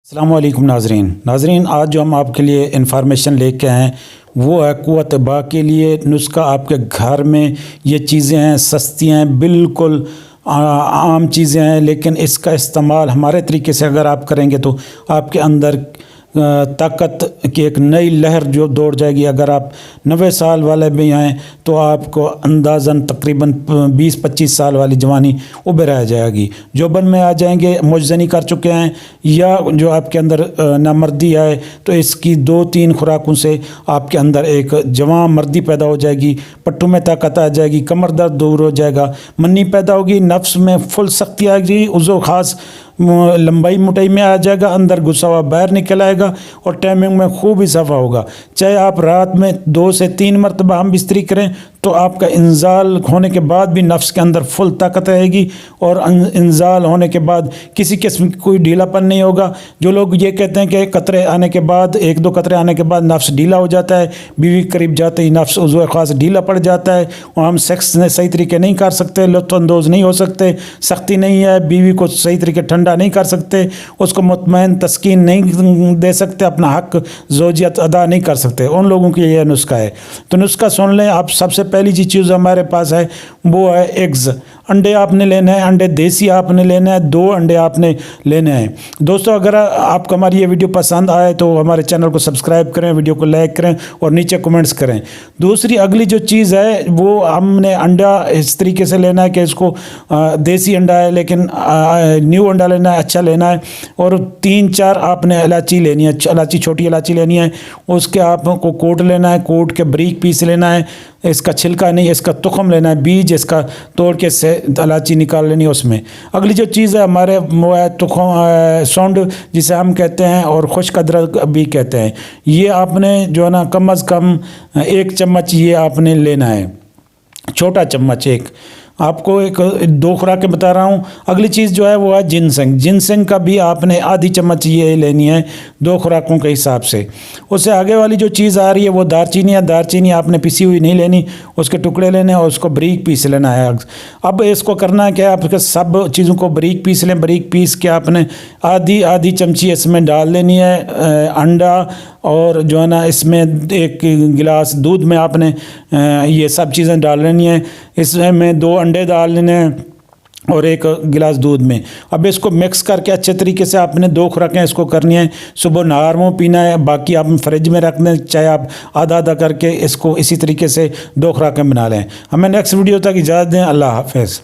अस्सलाम वालेकुम नाजरीन, आज जो हम आपके लिए इंफॉर्मेशन लेके आए हैं वो है क़ुव्वत बा के लिए नुस्खा। आपके घर में ये चीज़ें हैं, सस्ती हैं, बिल्कुल आम चीज़ें हैं, लेकिन इसका इस्तेमाल हमारे तरीके से अगर आप करेंगे तो आपके अंदर ताकत की एक नई लहर जो दौड़ जाएगी। अगर आप 90 साल वाले भी हैं तो आपको अंदाज़न तकरीबन 20-25 साल वाली जवानी उभर आ जाएगी। जोबन में आ जाएंगे, मुजज़नी कर चुके हैं, या जो आपके अंदर नामर्दी आए तो इसकी 2-3 खुराकों से आपके अंदर एक जवान मर्दी पैदा हो जाएगी, पट्टों में ताकत आ जाएगी, कमर दर्द दूर हो जाएगा, मन्नी पैदा होगी, नफ्स में फुल सख्ती आएगी, उज़ो ख़ास लंबाई मोटाई में आ जाएगा, अंदर घुसा हुआ बाहर निकल आएगा और टाइमिंग में खूब इजाफा होगा। चाहे आप रात में 2 से 3 मरतबा हम बिस्तरी करें तो आपका इंजाल होने के बाद भी नफ्स के अंदर फुल ताकत रहेगी और इंजाल होने के बाद किसी किस्म की कोई ढीलापन नहीं होगा। जो लोग ये कहते हैं कि कतरे आने के बाद 1-2 कतरे आने के बाद नफ्स ढीला हो जाता है, बीवी करीब जाते ही नफ्स उज़्व ख़ास ढीला पड़ जाता है और हम सेक्स सही तरीके नहीं कर सकते, लुत्फ़अंदोज़ नहीं हो सकते, सख्ती नहीं है, बीवी को सही तरीके ठंडा नहीं कर सकते, उसको मुतमईन तस्कीन नहीं दे सकते, अपना हक ज़ौजियत अदा नहीं कर सकते, उन लोगों के ये नुस्खा है। तो नुस्खा सुन लें आप। सबसे पहली जी चीज़ हमारे पास है वो है एग्स। अंडे आपने लेने हैं, अंडे देसी आपने लेने हैं, 2 अंडे आपने लेने हैं। दोस्तों, अगर आपको हमारी ये वीडियो पसंद आए तो हमारे चैनल को सब्सक्राइब करें, वीडियो को लाइक करें और नीचे कमेंट्स करें। दूसरी अगली जो चीज़ है वो हमने अंडा इस तरीके से लेना है कि इसको देसी अंडा है लेकिन न्यू अंडा लेना है, अच्छा लेना है, और 3-4 आपने इलायची लेनी है, इलायची छोटी इलायची लेनी है, उसके आपको कोट लेना है, कोट के बारीक पीस लेना है, इसका छिलका नहीं, इसका तुखम लेना है, बीज इसका तोड़ के से इलायची निकाल लेनी है उसमें। अगली जो चीज़ है हमारे वो है तुखम सौंड जिसे हम कहते हैं और खुश्क अदरक भी कहते हैं। ये आपने जो है ना कम अज़ कम 1 चम्मच ये आपने लेना है, छोटा चम्मच एक। आपको एक 2 खुराकें बता रहा हूँ। अगली चीज़ जो है वो है जिनसेंग। जिनसेंग का भी आपने आधी चम्मच ये लेनी है 2 खुराकों के हिसाब से। उससे आगे वाली जो चीज़ आ रही है वो दारचीनी है। दारचीनी आपने पिसी हुई नहीं लेनी, उसके टुकड़े लेने और उसको बारीक पीस लेना है। अब इसको करना है क्या, आपके सब चीज़ों को बारीक पीस लें। बारीक पीस के आपने आधी चमची इसमें डाल लेनी है अंडा, और जो है ना इसमें 1 गिलास दूध में आपने ये सब चीज़ें डाल लेनी है। इसमें 2 अंडे डाल लेने हैं और 1 गिलास दूध में। अब इसको मिक्स करके अच्छे तरीके से आपने 2 खुराकें इसको करनी है। सुबह नहार मुँह पीना है, बाकी आप फ्रिज में रख दें, चाहे आप आधा करके इसको इसी तरीके से 2 खुराकें बना लें। हमें नेक्स्ट वीडियो तक इजाज़त दें। अल्लाह हाफ़िज़।